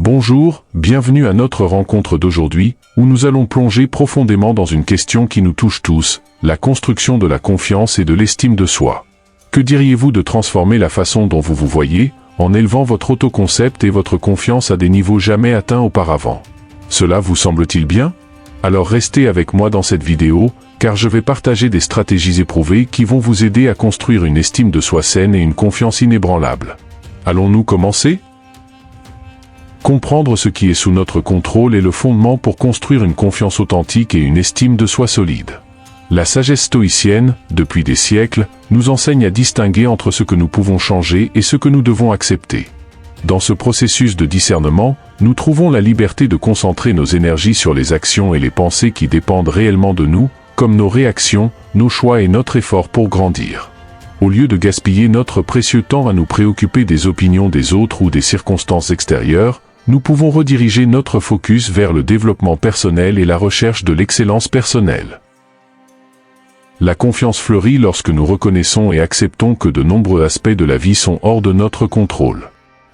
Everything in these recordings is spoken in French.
Bonjour, bienvenue à notre rencontre d'aujourd'hui, où nous allons plonger profondément dans une question qui nous touche tous, la construction de la confiance et de l'estime de soi. Que diriez-vous de transformer la façon dont vous vous voyez, en élevant votre autoconcept et votre confiance à des niveaux jamais atteints auparavant? Cela vous semble-t-il bien? Alors restez avec moi dans cette vidéo, car je vais partager des stratégies éprouvées qui vont vous aider à construire une estime de soi saine et une confiance inébranlable. Allons-nous commencer? Comprendre ce qui est sous notre contrôle est le fondement pour construire une confiance authentique et une estime de soi solide. La sagesse stoïcienne, depuis des siècles, nous enseigne à distinguer entre ce que nous pouvons changer et ce que nous devons accepter. Dans ce processus de discernement, nous trouvons la liberté de concentrer nos énergies sur les actions et les pensées qui dépendent réellement de nous, comme nos réactions, nos choix et notre effort pour grandir. Au lieu de gaspiller notre précieux temps à nous préoccuper des opinions des autres ou des circonstances extérieures, nous pouvons rediriger notre focus vers le développement personnel et la recherche de l'excellence personnelle. La confiance fleurit lorsque nous reconnaissons et acceptons que de nombreux aspects de la vie sont hors de notre contrôle.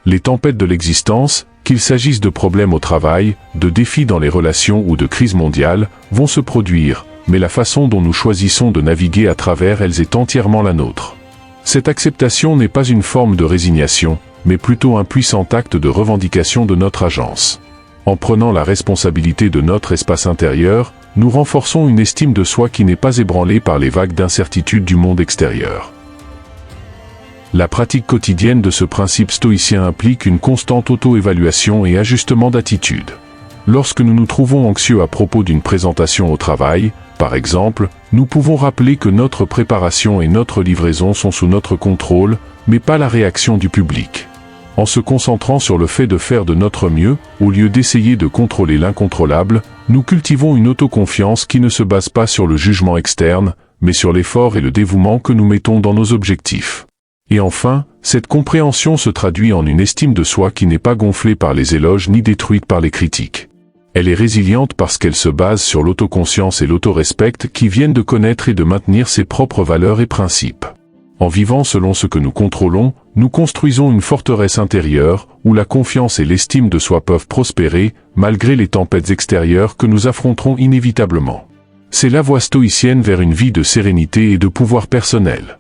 Les tempêtes de l'existence, qu'il s'agisse de problèmes au travail, de défis dans les relations ou de crises mondiales, vont se produire, mais la façon dont nous choisissons de naviguer à travers elles est entièrement la nôtre. Cette acceptation n'est pas une forme de résignation, mais plutôt un puissant acte de revendication de notre agence. En prenant la responsabilité de notre espace intérieur, nous renforçons une estime de soi qui n'est pas ébranlée par les vagues d'incertitude du monde extérieur. La pratique quotidienne de ce principe stoïcien implique une constante auto-évaluation et ajustement d'attitude. Lorsque nous nous trouvons anxieux à propos d'une présentation au travail, par exemple, nous pouvons rappeler que notre préparation et notre livraison sont sous notre contrôle, mais pas la réaction du public. En se concentrant sur le fait de faire de notre mieux, au lieu d'essayer de contrôler l'incontrôlable, nous cultivons une autoconfiance qui ne se base pas sur le jugement externe, mais sur l'effort et le dévouement que nous mettons dans nos objectifs. Et enfin, cette compréhension se traduit en une estime de soi qui n'est pas gonflée par les éloges ni détruite par les critiques. Elle est résiliente parce qu'elle se base sur l'autoconscience et l'autorespect qui viennent de connaître et de maintenir ses propres valeurs et principes. En vivant selon ce que nous contrôlons, nous construisons une forteresse intérieure, où la confiance et l'estime de soi peuvent prospérer, malgré les tempêtes extérieures que nous affronterons inévitablement. C'est la voie stoïcienne vers une vie de sérénité et de pouvoir personnel.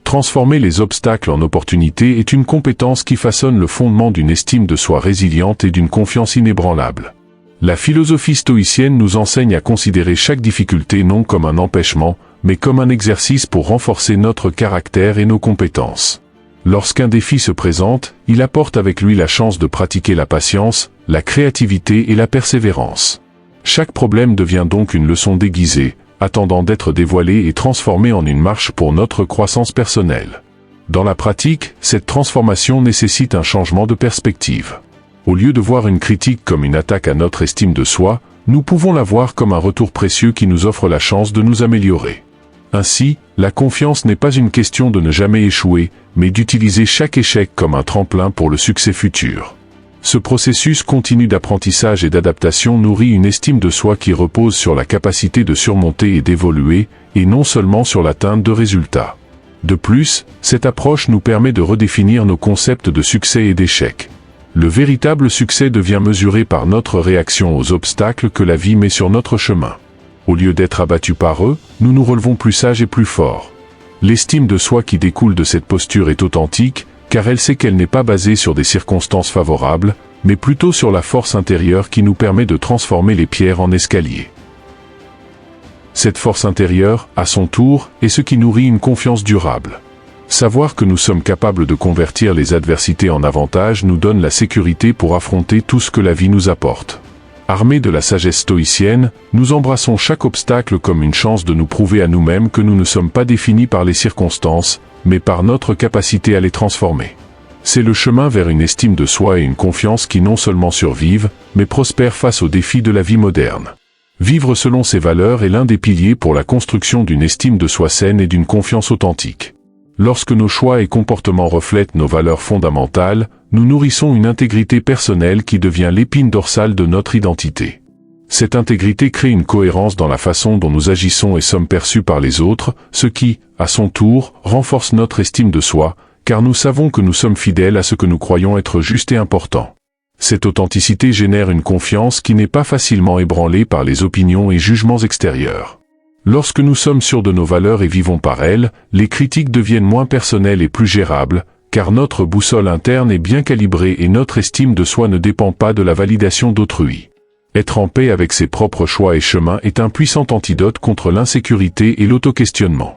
Transformer les obstacles en opportunités est une compétence qui façonne le fondement d'une estime de soi résiliente et d'une confiance inébranlable. La philosophie stoïcienne nous enseigne à considérer chaque difficulté non comme un empêchement, mais comme un exercice pour renforcer notre caractère et nos compétences. Lorsqu'un défi se présente, il apporte avec lui la chance de pratiquer la patience, la créativité et la persévérance. Chaque problème devient donc une leçon déguisée, attendant d'être dévoilée et transformée en une marche pour notre croissance personnelle. Dans la pratique, cette transformation nécessite un changement de perspective. Au lieu de voir une critique comme une attaque à notre estime de soi, nous pouvons la voir comme un retour précieux qui nous offre la chance de nous améliorer. Ainsi, la confiance n'est pas une question de ne jamais échouer, mais d'utiliser chaque échec comme un tremplin pour le succès futur. Ce processus continu d'apprentissage et d'adaptation nourrit une estime de soi qui repose sur la capacité de surmonter et d'évoluer, et non seulement sur l'atteinte de résultats. De plus, cette approche nous permet de redéfinir nos concepts de succès et d'échec. Le véritable succès devient mesuré par notre réaction aux obstacles que la vie met sur notre chemin. Au lieu d'être abattus par eux, nous nous relevons plus sages et plus forts. L'estime de soi qui découle de cette posture est authentique, car elle sait qu'elle n'est pas basée sur des circonstances favorables, mais plutôt sur la force intérieure qui nous permet de transformer les pierres en escaliers. Cette force intérieure, à son tour, est ce qui nourrit une confiance durable. Savoir que nous sommes capables de convertir les adversités en avantages nous donne la sécurité pour affronter tout ce que la vie nous apporte. Armés de la sagesse stoïcienne, nous embrassons chaque obstacle comme une chance de nous prouver à nous-mêmes que nous ne sommes pas définis par les circonstances, mais par notre capacité à les transformer. C'est le chemin vers une estime de soi et une confiance qui non seulement survivent, mais prospèrent face aux défis de la vie moderne. Vivre selon ces valeurs est l'un des piliers pour la construction d'une estime de soi saine et d'une confiance authentique. Lorsque nos choix et comportements reflètent nos valeurs fondamentales, nous nourrissons une intégrité personnelle qui devient l'épine dorsale de notre identité. Cette intégrité crée une cohérence dans la façon dont nous agissons et sommes perçus par les autres, ce qui, à son tour, renforce notre estime de soi, car nous savons que nous sommes fidèles à ce que nous croyons être juste et important. Cette authenticité génère une confiance qui n'est pas facilement ébranlée par les opinions et jugements extérieurs. Lorsque nous sommes sûrs de nos valeurs et vivons par elles, les critiques deviennent moins personnelles et plus gérables, car notre boussole interne est bien calibrée et notre estime de soi ne dépend pas de la validation d'autrui. Être en paix avec ses propres choix et chemins est un puissant antidote contre l'insécurité et l'auto-questionnement.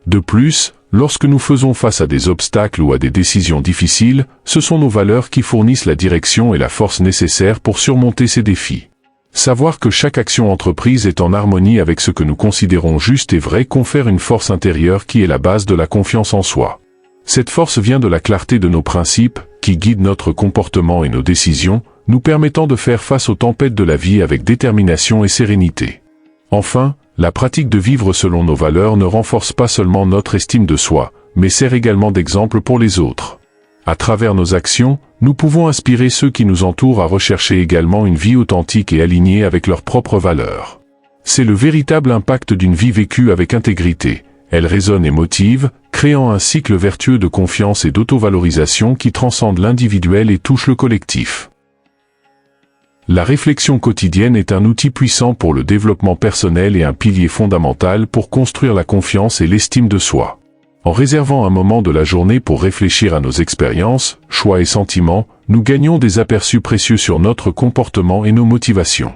De plus, lorsque nous faisons face à des obstacles ou à des décisions difficiles, ce sont nos valeurs qui fournissent la direction et la force nécessaires pour surmonter ces défis. Savoir que chaque action entreprise est en harmonie avec ce que nous considérons juste et vrai confère une force intérieure qui est la base de la confiance en soi. Cette force vient de la clarté de nos principes, qui guident notre comportement et nos décisions, nous permettant de faire face aux tempêtes de la vie avec détermination et sérénité. Enfin, la pratique de vivre selon nos valeurs ne renforce pas seulement notre estime de soi, mais sert également d'exemple pour les autres. À travers nos actions, nous pouvons inspirer ceux qui nous entourent à rechercher également une vie authentique et alignée avec leurs propres valeurs. C'est le véritable impact d'une vie vécue avec intégrité. Elle résonne et motive, créant un cycle vertueux de confiance et d'auto-valorisation qui transcende l'individuel et touche le collectif. La réflexion quotidienne est un outil puissant pour le développement personnel et un pilier fondamental pour construire la confiance et l'estime de soi. En réservant un moment de la journée pour réfléchir à nos expériences, choix et sentiments, nous gagnons des aperçus précieux sur notre comportement et nos motivations.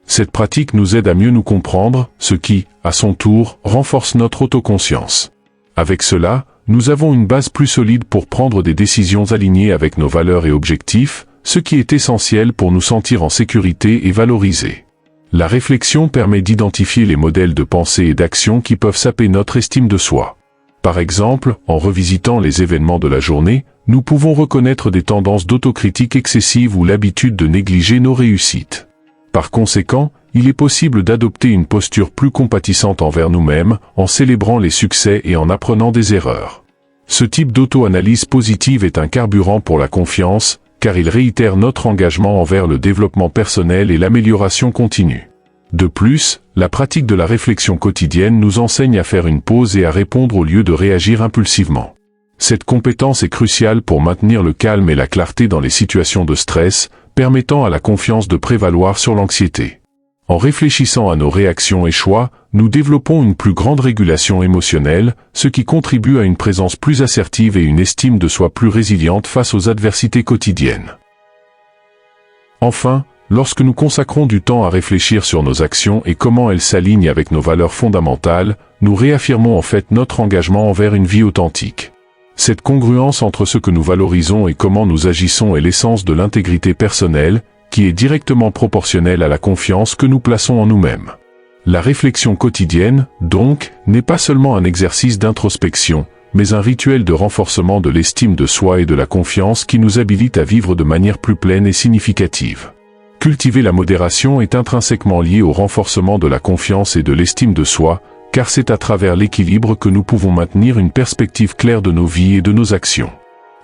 Cette pratique nous aide à mieux nous comprendre, ce qui, à son tour, renforce notre autoconscience. Avec cela, nous avons une base plus solide pour prendre des décisions alignées avec nos valeurs et objectifs, ce qui est essentiel pour nous sentir en sécurité et valorisés. La réflexion permet d'identifier les modèles de pensée et d'action qui peuvent saper notre estime de soi. Par exemple, en revisitant les événements de la journée, nous pouvons reconnaître des tendances d'autocritique excessive ou l'habitude de négliger nos réussites. Par conséquent, il est possible d'adopter une posture plus compatissante envers nous-mêmes, en célébrant les succès et en apprenant des erreurs. Ce type d'auto-analyse positive est un carburant pour la confiance, car il réitère notre engagement envers le développement personnel et l'amélioration continue. De plus, la pratique de la réflexion quotidienne nous enseigne à faire une pause et à répondre au lieu de réagir impulsivement. Cette compétence est cruciale pour maintenir le calme et la clarté dans les situations de stress, permettant à la confiance de prévaloir sur l'anxiété. En réfléchissant à nos réactions et choix, nous développons une plus grande régulation émotionnelle, ce qui contribue à une présence plus assertive et une estime de soi plus résiliente face aux adversités quotidiennes. Enfin, lorsque nous consacrons du temps à réfléchir sur nos actions et comment elles s'alignent avec nos valeurs fondamentales, nous réaffirmons en fait notre engagement envers une vie authentique. Cette congruence entre ce que nous valorisons et comment nous agissons est l'essence de l'intégrité personnelle, qui est directement proportionnelle à la confiance que nous plaçons en nous-mêmes. La réflexion quotidienne, donc, n'est pas seulement un exercice d'introspection, mais un rituel de renforcement de l'estime de soi et de la confiance qui nous habilite à vivre de manière plus pleine et significative. Cultiver la modération est intrinsèquement lié au renforcement de la confiance et de l'estime de soi, car c'est à travers l'équilibre que nous pouvons maintenir une perspective claire de nos vies et de nos actions.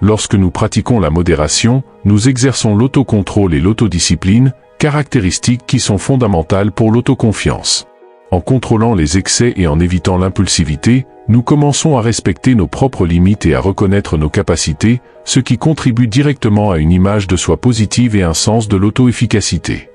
Lorsque nous pratiquons la modération, nous exerçons l'autocontrôle et l'autodiscipline, caractéristiques qui sont fondamentales pour l'autoconfiance. En contrôlant les excès et en évitant l'impulsivité, nous commençons à respecter nos propres limites et à reconnaître nos capacités, ce qui contribue directement à une image de soi positive et un sens de l'auto-efficacité.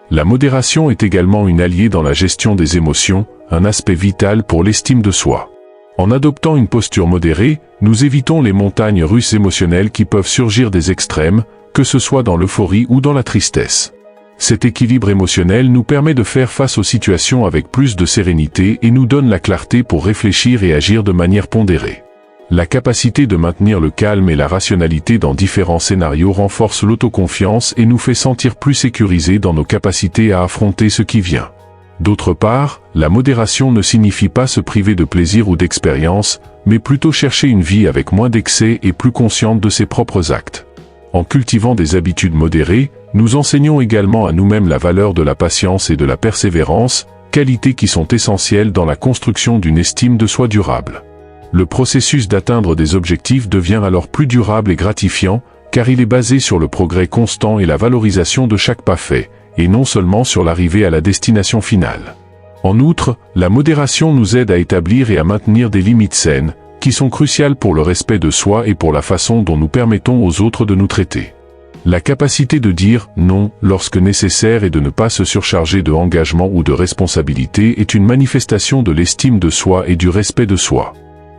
La modération est également une alliée dans la gestion des émotions, un aspect vital pour l'estime de soi. En adoptant une posture modérée, nous évitons les montagnes russes émotionnelles qui peuvent surgir des extrêmes, que ce soit dans l'euphorie ou dans la tristesse. Cet équilibre émotionnel nous permet de faire face aux situations avec plus de sérénité et nous donne la clarté pour réfléchir et agir de manière pondérée. La capacité de maintenir le calme et la rationalité dans différents scénarios renforce l'autoconfiance et nous fait sentir plus sécurisés dans nos capacités à affronter ce qui vient. D'autre part, la modération ne signifie pas se priver de plaisir ou d'expérience, mais plutôt chercher une vie avec moins d'excès et plus consciente de ses propres actes. En cultivant des habitudes modérées, nous enseignons également à nous-mêmes la valeur de la patience et de la persévérance, qualités qui sont essentielles dans la construction d'une estime de soi durable. Le processus d'atteindre des objectifs devient alors plus durable et gratifiant, car il est basé sur le progrès constant et la valorisation de chaque pas fait, et non seulement sur l'arrivée à la destination finale. En outre, la modération nous aide à établir et à maintenir des limites saines, qui sont cruciales pour le respect de soi et pour la façon dont nous permettons aux autres de nous traiter. La capacité de dire non lorsque nécessaire et de ne pas se surcharger de engagement ou de responsabilité est une manifestation de l'estime de soi et du respect de soi.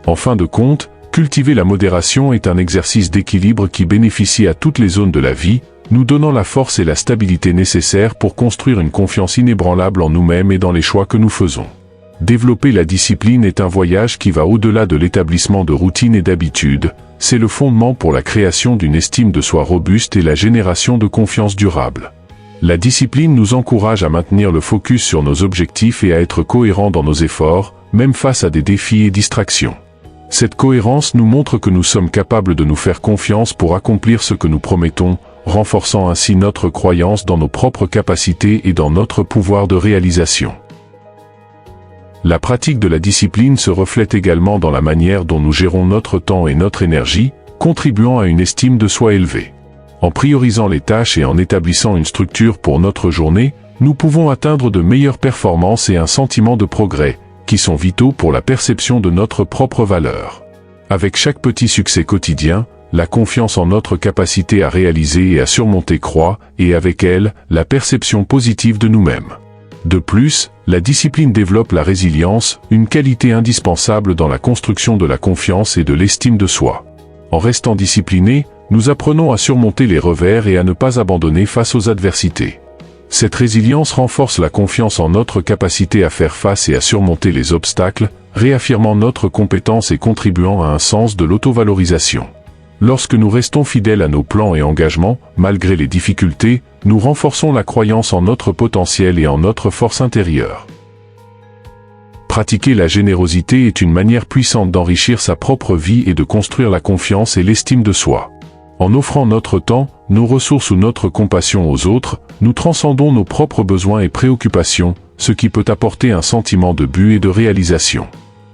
En fin de compte, cultiver la modération est un exercice d'équilibre qui bénéficie à toutes les zones de la vie, nous donnant la force et la stabilité nécessaires pour construire une confiance inébranlable en nous-mêmes et dans les choix que nous faisons. Développer la discipline est un voyage qui va au-delà de l'établissement de routines et d'habitudes, c'est le fondement pour la création d'une estime de soi robuste et la génération de confiance durable. La discipline nous encourage à maintenir le focus sur nos objectifs et à être cohérents dans nos efforts, même face à des défis et distractions. Cette cohérence nous montre que nous sommes capables de nous faire confiance pour accomplir ce que nous promettons, renforçant ainsi notre croyance dans nos propres capacités et dans notre pouvoir de réalisation. La pratique de la discipline se reflète également dans la manière dont nous gérons notre temps et notre énergie, contribuant à une estime de soi élevée. En priorisant les tâches et en établissant une structure pour notre journée, nous pouvons atteindre de meilleures performances et un sentiment de progrès, qui sont vitaux pour la perception de notre propre valeur. Avec chaque petit succès quotidien, la confiance en notre capacité à réaliser et à surmonter croît, et avec elle, la perception positive de nous-mêmes. De plus, la discipline développe la résilience, une qualité indispensable dans la construction de la confiance et de l'estime de soi. En restant disciplinés, nous apprenons à surmonter les revers et à ne pas abandonner face aux adversités. Cette résilience renforce la confiance en notre capacité à faire face et à surmonter les obstacles, réaffirmant notre compétence et contribuant à un sens de l'autovalorisation. Lorsque nous restons fidèles à nos plans et engagements, malgré les difficultés, nous renforçons la croyance en notre potentiel et en notre force intérieure. Pratiquer la générosité est une manière puissante d'enrichir sa propre vie et de construire la confiance et l'estime de soi. En offrant notre temps, nos ressources ou notre compassion aux autres, nous transcendons nos propres besoins et préoccupations, ce qui peut apporter un sentiment de but et de réalisation.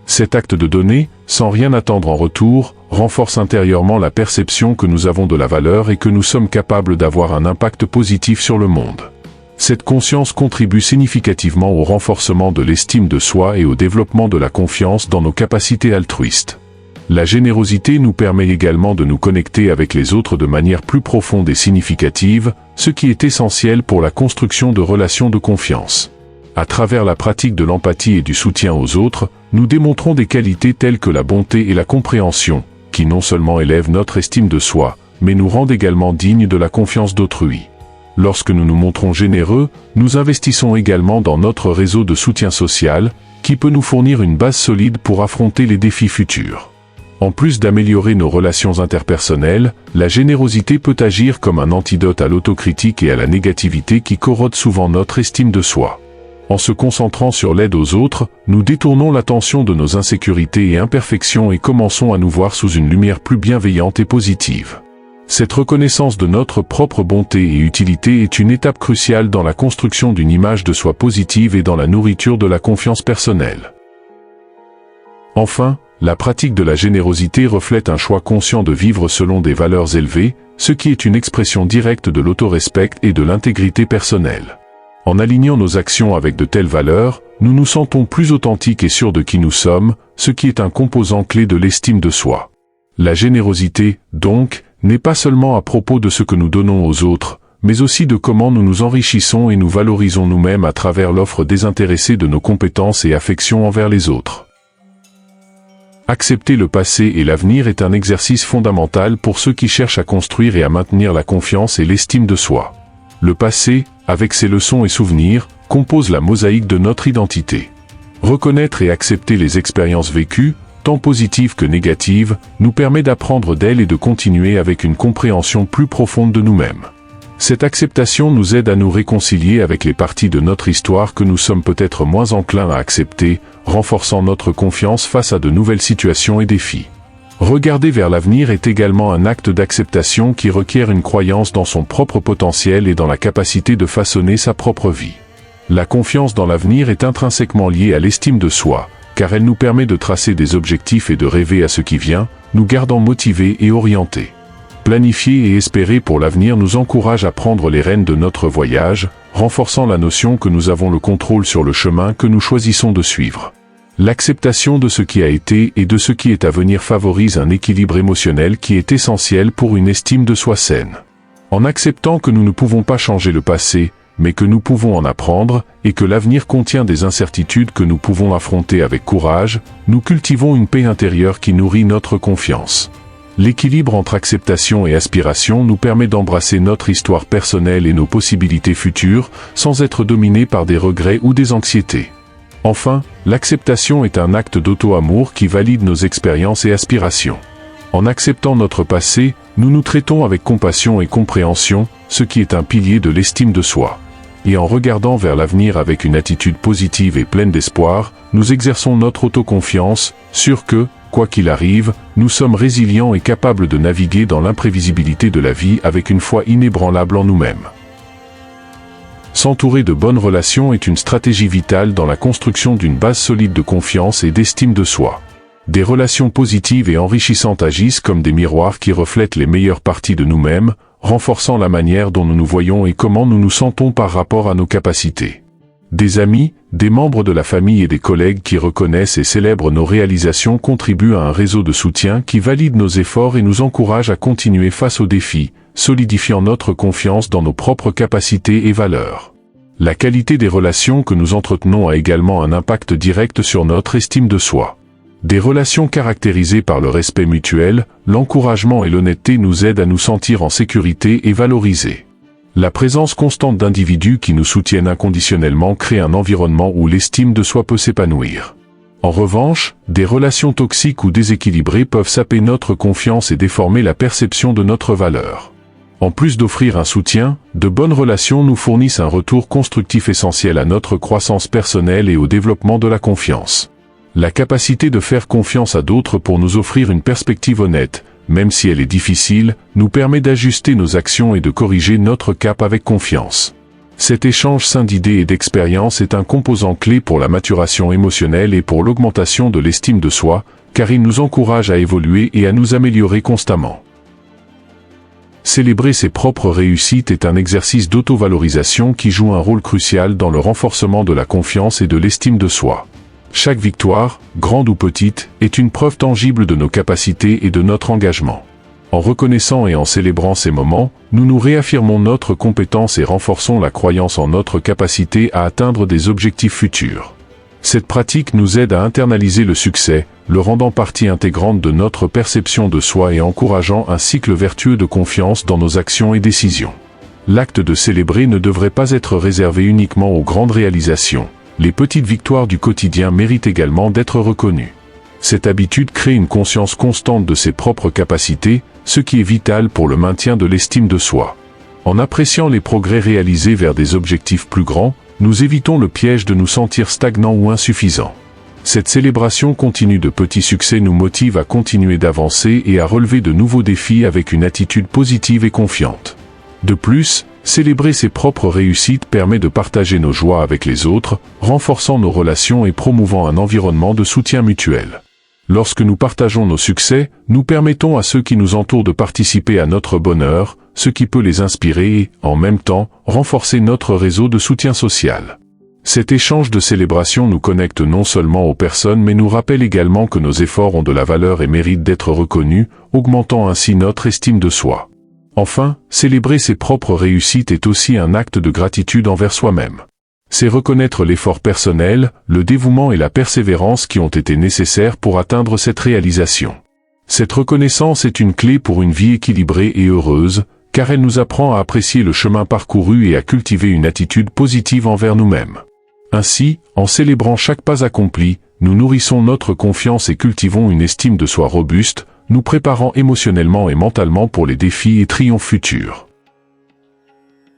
Cet acte de donner, sans rien attendre en retour, renforce intérieurement la perception que nous avons de la valeur et que nous sommes capables d'avoir un impact positif sur le monde. Cette conscience contribue significativement au renforcement de l'estime de soi et au développement de la confiance dans nos capacités altruistes. La générosité nous permet également de nous connecter avec les autres de manière plus profonde et significative, ce qui est essentiel pour la construction de relations de confiance. À travers la pratique de l'empathie et du soutien aux autres, nous démontrons des qualités telles que la bonté et la compréhension, qui non seulement élèvent notre estime de soi, mais nous rendent également dignes de la confiance d'autrui. Lorsque nous nous montrons généreux, nous investissons également dans notre réseau de soutien social, qui peut nous fournir une base solide pour affronter les défis futurs. En plus d'améliorer nos relations interpersonnelles, la générosité peut agir comme un antidote à l'autocritique et à la négativité qui corrodent souvent notre estime de soi. En se concentrant sur l'aide aux autres, nous détournons l'attention de nos insécurités et imperfections et commençons à nous voir sous une lumière plus bienveillante et positive. Cette reconnaissance de notre propre bonté et utilité est une étape cruciale dans la construction d'une image de soi positive et dans la nourriture de la confiance personnelle. Enfin, la pratique de la générosité reflète un choix conscient de vivre selon des valeurs élevées, ce qui est une expression directe de l'autorespect et de l'intégrité personnelle. En alignant nos actions avec de telles valeurs, nous nous sentons plus authentiques et sûrs de qui nous sommes, ce qui est un composant clé de l'estime de soi. La générosité, donc, n'est pas seulement à propos de ce que nous donnons aux autres, mais aussi de comment nous nous enrichissons et nous valorisons nous-mêmes à travers l'offre désintéressée de nos compétences et affections envers les autres. Accepter le passé et l'avenir est un exercice fondamental pour ceux qui cherchent à construire et à maintenir la confiance et l'estime de soi. Le passé, avec ses leçons et souvenirs, compose la mosaïque de notre identité. Reconnaître et accepter les expériences vécues, tant positives que négatives, nous permet d'apprendre d'elles et de continuer avec une compréhension plus profonde de nous-mêmes. Cette acceptation nous aide à nous réconcilier avec les parties de notre histoire que nous sommes peut-être moins enclins à accepter, renforçant notre confiance face à de nouvelles situations et défis. Regarder vers l'avenir est également un acte d'acceptation qui requiert une croyance dans son propre potentiel et dans la capacité de façonner sa propre vie. La confiance dans l'avenir est intrinsèquement liée à l'estime de soi, car elle nous permet de tracer des objectifs et de rêver à ce qui vient, nous gardant motivés et orientés. Planifier et espérer pour l'avenir nous encourage à prendre les rênes de notre voyage, renforçant la notion que nous avons le contrôle sur le chemin que nous choisissons de suivre. L'acceptation de ce qui a été et de ce qui est à venir favorise un équilibre émotionnel qui est essentiel pour une estime de soi saine. En acceptant que nous ne pouvons pas changer le passé, mais que nous pouvons en apprendre, et que l'avenir contient des incertitudes que nous pouvons affronter avec courage, nous cultivons une paix intérieure qui nourrit notre confiance. L'équilibre entre acceptation et aspiration nous permet d'embrasser notre histoire personnelle et nos possibilités futures, sans être dominés par des regrets ou des anxiétés. Enfin, l'acceptation est un acte d'auto-amour qui valide nos expériences et aspirations. En acceptant notre passé, nous nous traitons avec compassion et compréhension, ce qui est un pilier de l'estime de soi. Et en regardant vers l'avenir avec une attitude positive et pleine d'espoir, nous exerçons notre autoconfiance, sûrs que, quoi qu'il arrive, nous sommes résilients et capables de naviguer dans l'imprévisibilité de la vie avec une foi inébranlable en nous-mêmes. S'entourer de bonnes relations est une stratégie vitale dans la construction d'une base solide de confiance et d'estime de soi. Des relations positives et enrichissantes agissent comme des miroirs qui reflètent les meilleures parties de nous-mêmes, renforçant la manière dont nous nous voyons et comment nous nous sentons par rapport à nos capacités. Des amis, des membres de la famille et des collègues qui reconnaissent et célèbrent nos réalisations contribuent à un réseau de soutien qui valide nos efforts et nous encourage à continuer face aux défis, solidifiant notre confiance dans nos propres capacités et valeurs. La qualité des relations que nous entretenons a également un impact direct sur notre estime de soi. Des relations caractérisées par le respect mutuel, l'encouragement et l'honnêteté nous aident à nous sentir en sécurité et valorisés. La présence constante d'individus qui nous soutiennent inconditionnellement crée un environnement où l'estime de soi peut s'épanouir. En revanche, des relations toxiques ou déséquilibrées peuvent saper notre confiance et déformer la perception de notre valeur. En plus d'offrir un soutien, de bonnes relations nous fournissent un retour constructif essentiel à notre croissance personnelle et au développement de la confiance. La capacité de faire confiance à d'autres pour nous offrir une perspective honnête, même si elle est difficile, nous permet d'ajuster nos actions et de corriger notre cap avec confiance. Cet échange sain d'idées et d'expériences est un composant clé pour la maturation émotionnelle et pour l'augmentation de l'estime de soi, car il nous encourage à évoluer et à nous améliorer constamment. Célébrer ses propres réussites est un exercice d'auto-valorisation qui joue un rôle crucial dans le renforcement de la confiance et de l'estime de soi. Chaque victoire, grande ou petite, est une preuve tangible de nos capacités et de notre engagement. En reconnaissant et en célébrant ces moments, nous nous réaffirmons notre compétence et renforçons la croyance en notre capacité à atteindre des objectifs futurs. Cette pratique nous aide à internaliser le succès, le rendant partie intégrante de notre perception de soi et encourageant un cycle vertueux de confiance dans nos actions et décisions. L'acte de célébrer ne devrait pas être réservé uniquement aux grandes réalisations. Les petites victoires du quotidien méritent également d'être reconnues. Cette habitude crée une conscience constante de ses propres capacités, ce qui est vital pour le maintien de l'estime de soi. En appréciant les progrès réalisés vers des objectifs plus grands, nous évitons le piège de nous sentir stagnants ou insuffisants. Cette célébration continue de petits succès nous motive à continuer d'avancer et à relever de nouveaux défis avec une attitude positive et confiante. De plus, célébrer ses propres réussites permet de partager nos joies avec les autres, renforçant nos relations et promouvant un environnement de soutien mutuel. Lorsque nous partageons nos succès, nous permettons à ceux qui nous entourent de participer à notre bonheur, ce qui peut les inspirer et, en même temps, renforcer notre réseau de soutien social. Cet échange de célébration nous connecte non seulement aux personnes mais nous rappelle également que nos efforts ont de la valeur et méritent d'être reconnus, augmentant ainsi notre estime de soi. Enfin, célébrer ses propres réussites est aussi un acte de gratitude envers soi-même. C'est reconnaître l'effort personnel, le dévouement et la persévérance qui ont été nécessaires pour atteindre cette réalisation. Cette reconnaissance est une clé pour une vie équilibrée et heureuse, car elle nous apprend à apprécier le chemin parcouru et à cultiver une attitude positive envers nous-mêmes. Ainsi, en célébrant chaque pas accompli, nous nourrissons notre confiance et cultivons une estime de soi robuste, nous préparant émotionnellement et mentalement pour les défis et triomphes futurs.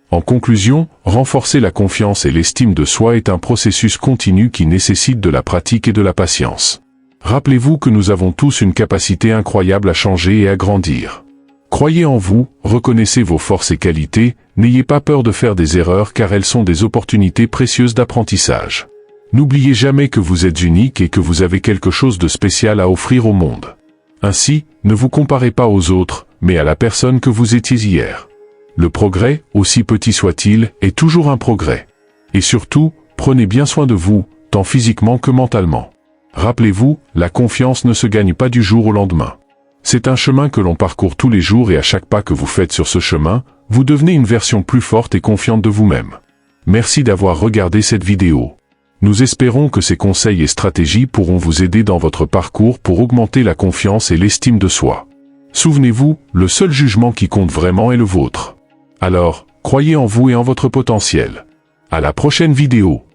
En conclusion, renforcer la confiance et l'estime de soi est un processus continu qui nécessite de la pratique et de la patience. Rappelez-vous que nous avons tous une capacité incroyable à changer et à grandir. Croyez en vous, reconnaissez vos forces et qualités, n'ayez pas peur de faire des erreurs car elles sont des opportunités précieuses d'apprentissage. N'oubliez jamais que vous êtes unique et que vous avez quelque chose de spécial à offrir au monde. Ainsi, ne vous comparez pas aux autres, mais à la personne que vous étiez hier. Le progrès, aussi petit soit-il, est toujours un progrès. Et surtout, prenez bien soin de vous, tant physiquement que mentalement. Rappelez-vous, la confiance ne se gagne pas du jour au lendemain. C'est un chemin que l'on parcourt tous les jours et à chaque pas que vous faites sur ce chemin, vous devenez une version plus forte et confiante de vous-même. Merci d'avoir regardé cette vidéo. Nous espérons que ces conseils et stratégies pourront vous aider dans votre parcours pour augmenter la confiance et l'estime de soi. Souvenez-vous, le seul jugement qui compte vraiment est le vôtre. Alors, croyez en vous et en votre potentiel. À la prochaine vidéo.